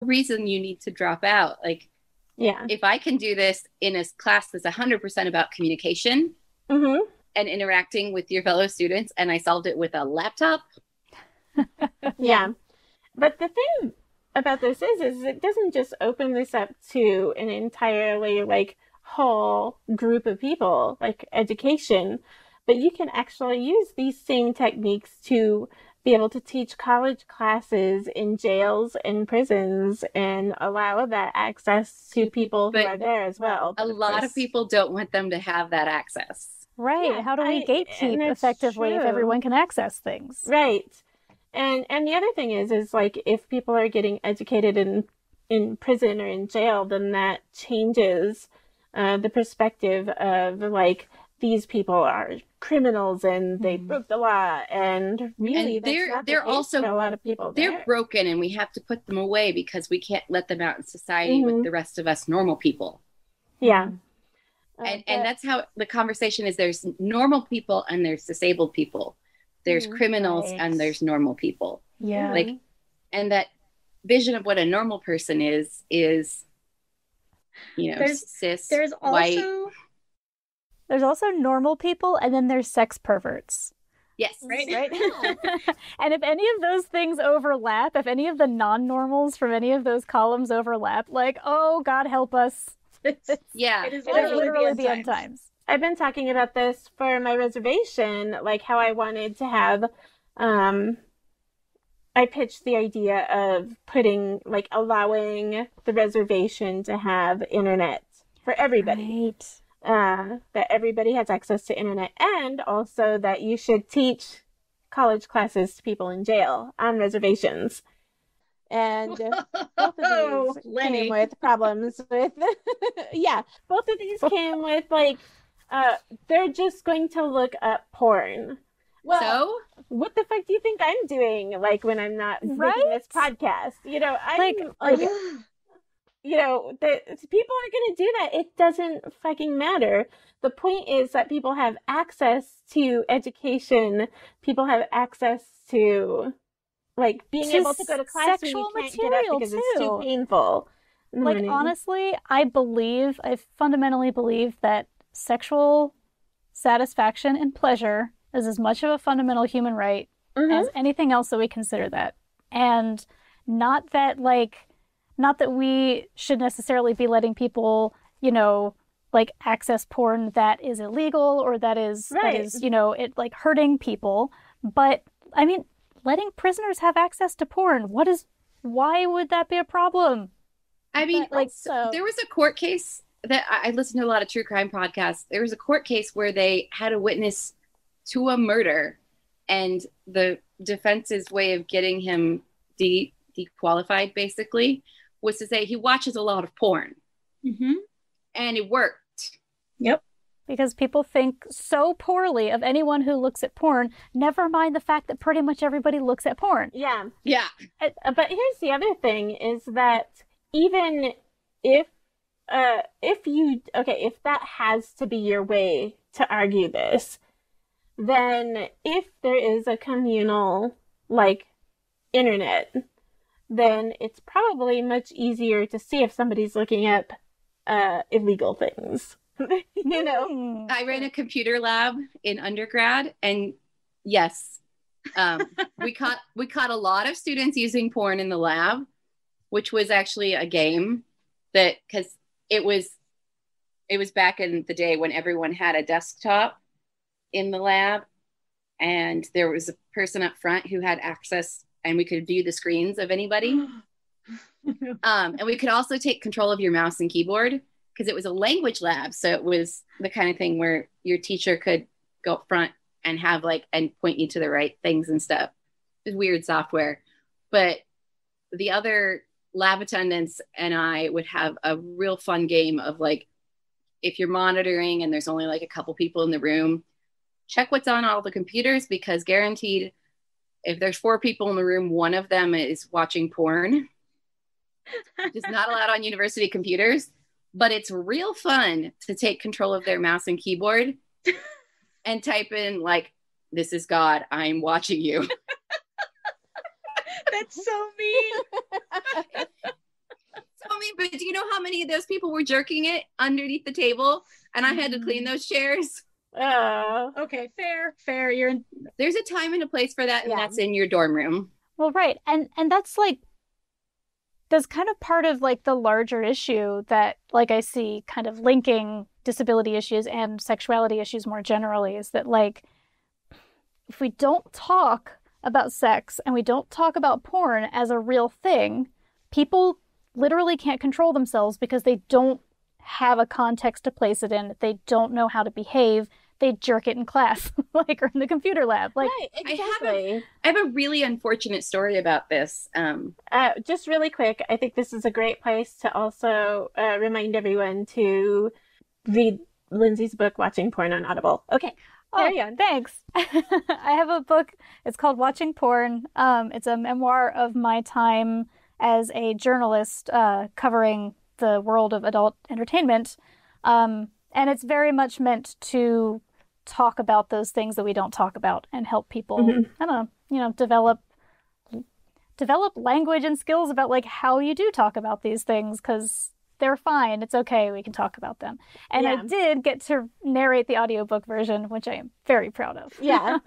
reason you need to drop out. Like, Yeah. if I can do this in a class that's 100% about communication Mm-hmm. and interacting with your fellow students, and I solved it with a laptop. Yeah. But the thing about this is it doesn't just open this up to an entirely like whole group of people, like education, but you can actually use these same techniques to be able to teach college classes in jails and prisons and allow that access to people who But are there as well. a But of lot of course, people don't want them to have that access. Right. yeah, How do we and gatekeep it's effectively if true. everyone can access things? Right. And the other thing is like if people are getting educated in prison or in jail, then that changes the perspective of like these people are criminals and they broke the law, and really And that's not the they're case also for a lot of people they're there. broken, and we have to put them away because we can't let them out in society with Hmm. the rest of us normal people. Yeah. And that's how the conversation is. There's normal people and there's disabled people. There's criminals Right. and there's normal people. Yeah. Like, and that vision of what a normal person is, cis, There's white. also There's also normal people, and then there's sex perverts. Yes. right. And if any of those things overlap, if any of the non-normals from any of those columns overlap, like, oh, God help us. Yeah. It is It is literally literally the the end end times. times. I've been talking about this for my reservation, like how I wanted to have I pitched the idea of putting, like, allowing the reservation to have internet for everybody. Right. That everybody has access to internet, and also that you should teach college classes to people in jail on reservations. And both of these Lenny. came with problems with, yeah, both of these came with, like, they're just going to look up porn. Well, So what the fuck do you think I'm doing? Like when I'm not making this podcast, I'm like, people are gonna do that. It doesn't fucking matter. The point is that people have access to education. People have access to like being To able to go to class when sexual you can't get up material, because it's too too. painful. in the Like, morning. honestly, I fundamentally believe that sexual satisfaction and pleasure is as much of a fundamental human right as anything else that we consider that. And not that we should necessarily be letting people, like access porn that is illegal or that is, Right. it like hurting people. But I mean, letting prisoners have access to porn, why would that be a problem? I mean, But, there was a court case that I listened to a lot of true crime podcasts. There was a court case where they had a witness to a murder, and the defense's way of getting him dequalified basically was to say he watches a lot of porn. Mm-hmm. And it worked. Yep. Because people think so poorly of anyone who looks at porn, never mind the fact that pretty much everybody looks at porn. Yeah. Yeah. But here's the other thing is that even if that has to be your way to argue this, then if there is a communal like internet, then it's probably much easier to see if somebody's looking up illegal things. I ran a computer lab in undergrad, and yes, we caught a lot of students using porn in the lab, which was actually a game because it was back in the day when everyone had a desktop in the lab, and there was a person up front who had access, and we could view the screens of anybody. And we could also take control of your mouse and keyboard because it was a language lab. So it was the kind of thing where your teacher could go up front and have and point you to the right things and stuff. It was weird software. But the other lab attendants and I would have a real fun game of if you're monitoring and there's only a couple people in the room, check what's on all the computers, because guaranteed if there's 4 people in the room, one of them is watching porn. It's not allowed on university computers, but it's real fun to take control of their mouse and keyboard and type in this is God, I'm watching you. That's so mean. but do you know how many of those people were jerking it underneath the table? And I had to clean those chairs. Oh, okay, fair. There's a time and a place for that, and that's in your dorm room. Well, right. And that's like, that's kind of part of like the larger issue that like I see kind of linking disability issues and sexuality issues more generally, is that like, if we don't talk about sex and we don't talk about porn as a real thing, people literally can't control themselves because they don't have a context to place it in. They don't know how to behave. They jerk it in class, like, or in the computer lab. Like, right, exactly. I have a really unfortunate story about this. Just really quick, I think this is a great place to also remind everyone to read Lindsay's book, Watching Porn on Audible. Okay. Oh, thanks. I have a book. It's called Watching Porn. It's a memoir of my time as a journalist covering the world of adult entertainment. And it's very much meant to talk about those things that we don't talk about and help people, I don't know, develop language and skills about like how you do talk about these things, because they're fine. It's okay. We can talk about them. And I did get to narrate the audiobook version, which I am very proud of. Yeah.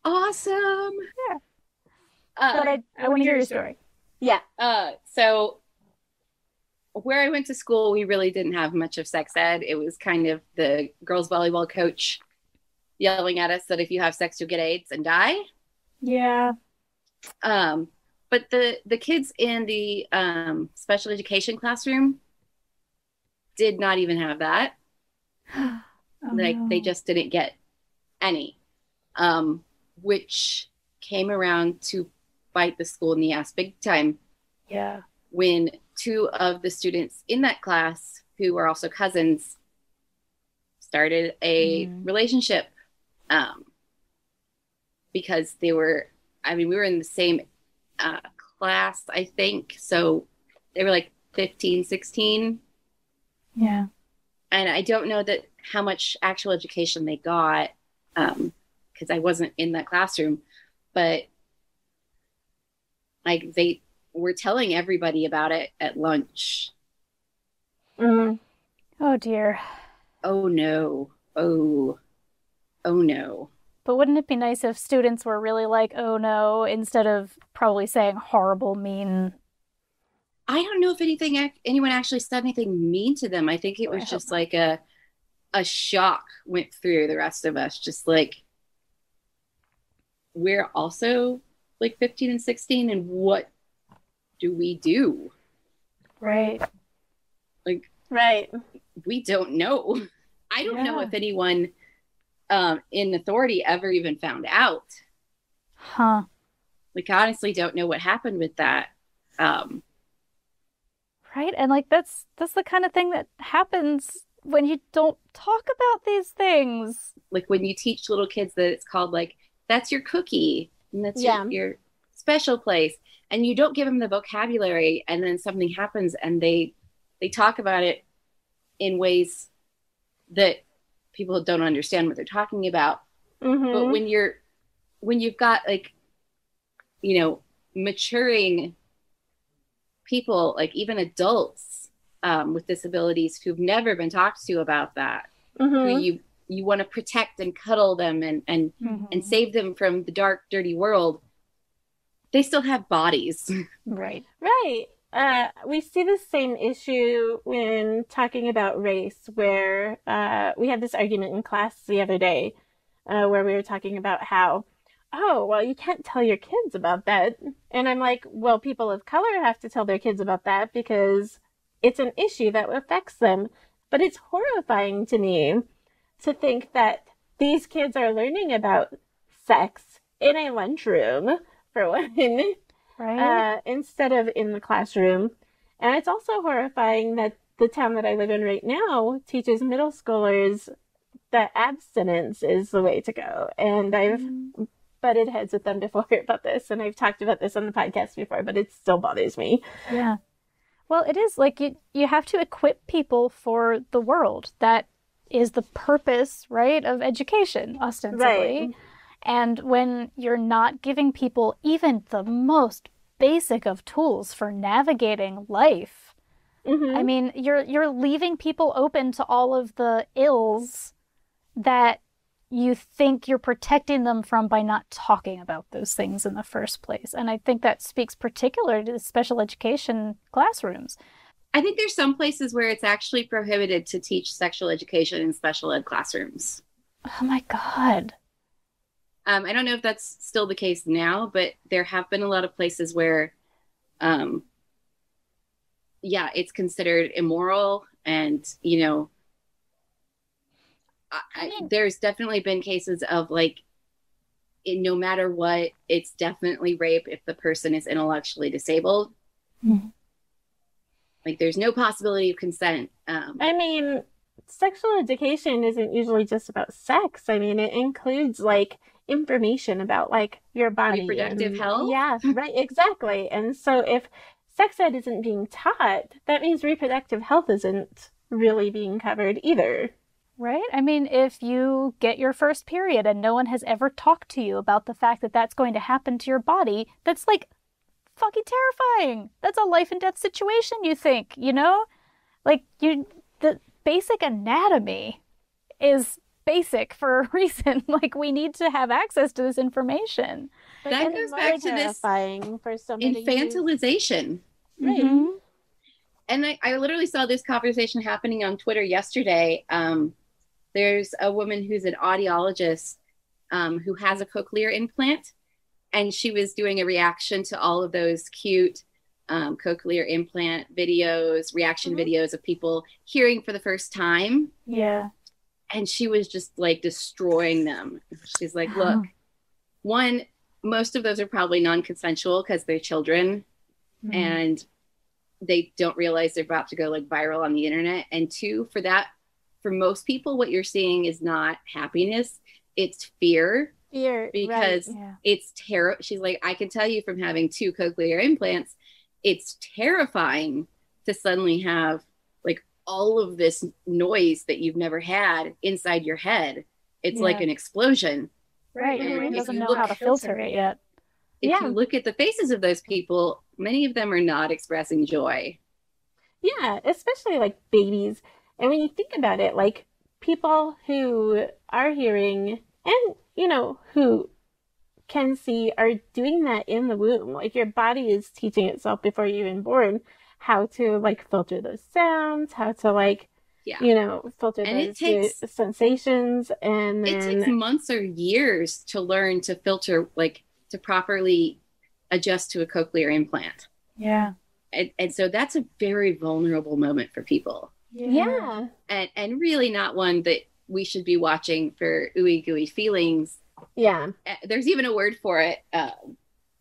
Awesome. Yeah. But I want to hear your story. Yeah. So where I went to school, we really didn't have much of sex ed. It was kind of the girls volleyball coach yelling at us that if you have sex, you'll get AIDS and die. Yeah. But the kids in the special education classroom did not even have that. They just didn't get any, which came around to bite the school in the ass big time. Yeah. When two of the students in that class, who were also cousins, started a relationship, because we were in the same class, I think. So they were like 15, 16. Yeah. And I don't know how much actual education they got, because I wasn't in that classroom, but like they were telling everybody about it at lunch. Oh dear. Oh no. Oh no. But wouldn't it be nice if students were really like, oh no, instead of probably saying horrible, mean? I don't know if anyone actually said anything mean to them. I think it was just like a shock went through the rest of us. Just like, we're also like 15 and 16, and what do we do? Right. Like, right. We don't know. I don't know if anyone in authority ever even found out. Huh. Like, I honestly don't know what happened with that. Right. And like, that's the kind of thing that happens when you don't talk about these things. Like when you teach little kids that it's called like, that's your cookie, and that's your special place, and you don't give them the vocabulary, and then something happens and they talk about it in ways that people don't understand what they're talking about. But when you've got like, maturing people, like even adults with disabilities who've never been talked to about that, who you want to protect and cuddle them and save them from the dark, dirty world, they still have bodies. Right. Right. We see the same issue when talking about race, where we had this argument in class the other day where we were talking about how, oh, well, you can't tell your kids about that. And I'm like, well, people of color have to tell their kids about that because it's an issue that affects them. But it's horrifying to me to think that these kids are learning about sex in a lunchroom, for one. Right. Instead of in the classroom. And it's also horrifying that the town that I live in right now teaches middle schoolers that abstinence is the way to go. And I've butted heads with them before about this, and I've talked about this on the podcast before, but it still bothers me. Yeah. Well, it is like you have to equip people for the world. That is the purpose, right, of education, ostensibly. Right. And when you're not giving people even the most basic of tools for navigating life, I mean, you're leaving people open to all of the ills that you think you're protecting them from by not talking about those things in the first place. And I think that speaks particularly to the special education classrooms. I think there's some places where it's actually prohibited to teach sexual education in special ed classrooms. Oh my God. I don't know if that's still the case now, but there have been a lot of places where, it's considered immoral. And, there's definitely been cases of like, no matter what, it's definitely rape if the person is intellectually disabled. Mm-hmm. Like there's no possibility of consent. I mean, sexual education isn't usually just about sex. I mean, it includes like information about like your body. Reproductive health? Yeah, right, exactly. And so if sex ed isn't being taught, that means reproductive health isn't really being covered either. Right? I mean, if you get your first period and no one has ever talked to you about the fact that that's going to happen to your body, that's like fucking terrifying. That's a life and death situation, you think, Like the basic anatomy is basic for a reason. Like we need to have access to this information. That goes back to this for infantilization. Right. Mm-hmm. And I literally saw this conversation happening on Twitter yesterday. There's a woman who's an audiologist who has a cochlear implant, and she was doing a reaction to all of those cute cochlear implant videos, reaction videos of people hearing for the first time. Yeah. And she was just like destroying them. She's like, look, one, most of those are probably non-consensual because they're children and they don't realize they're about to go like viral on the internet. And two, for most people, what you're seeing is not happiness, it's fear. Because it's terror. She's like, I can tell you from having 2 cochlear implants, it's terrifying to suddenly have like all of this noise that you've never had inside your head. It's like an explosion. Right. Your brain doesn't know how to filter it yet. If you look at the faces of those people, many of them are not expressing joy. Yeah, especially like babies. And when you think about it, like people who are hearing and, who can see are doing that in the womb. Like your body is teaching itself before you're even born how to like filter those sounds, how to like, filter and those sensations. And then... it takes months or years to learn to filter, like to properly adjust to a cochlear implant. Yeah. And so that's a very vulnerable moment for people. Yeah. And really not one that we should be watching for ooey gooey feelings. Yeah. There's even a word for it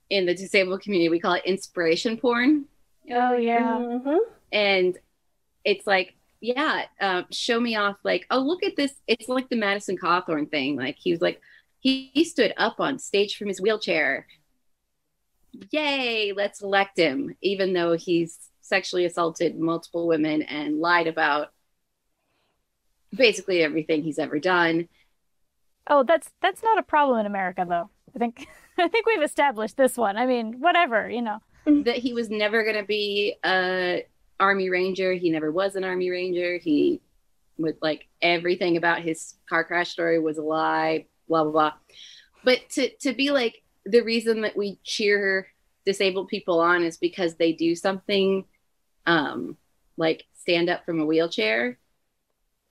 in the disabled community. We call it inspiration porn. Oh, yeah. Mm-hmm. And it's like, show me off like, oh, look at this. It's like the Madison Cawthorn thing. Like he was like, he stood up on stage from his wheelchair. Yay, let's elect him, even though he's sexually assaulted multiple women and lied about basically everything he's ever done. Oh, that's not a problem in America, though. I think we've established this one. I mean, whatever, That he was never going to be a Army Ranger. He never was an Army Ranger. He was like everything about his car crash story was a lie. Blah blah blah. But to be like the reason that we cheer disabled people on is because they do something. Like stand up from a wheelchair.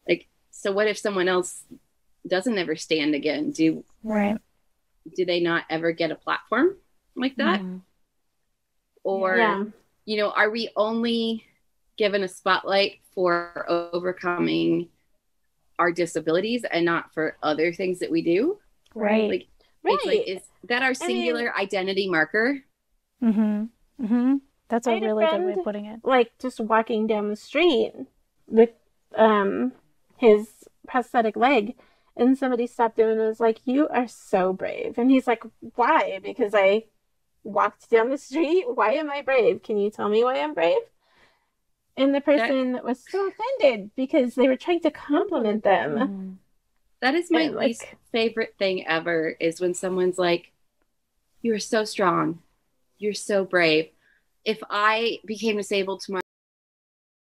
Like, so what if someone else doesn't ever stand again? Do they not ever get a platform like that? Or, are we only given a spotlight for overcoming our disabilities and not for other things that we do? Right. Like, it's like, is that our singular identity marker? Mm-hmm. Mm-hmm. That's a really good way of putting it. Like just walking down the street with his prosthetic leg, and somebody stopped him and was like, "You are so brave." And he's like, "Why? Because I walked down the street? Why am I brave? Can you tell me why I'm brave?" And the person was so offended because they were trying to compliment them. That is my least favorite thing ever, is when someone's like, "You are so strong. You're so brave. If I became disabled tomorrow,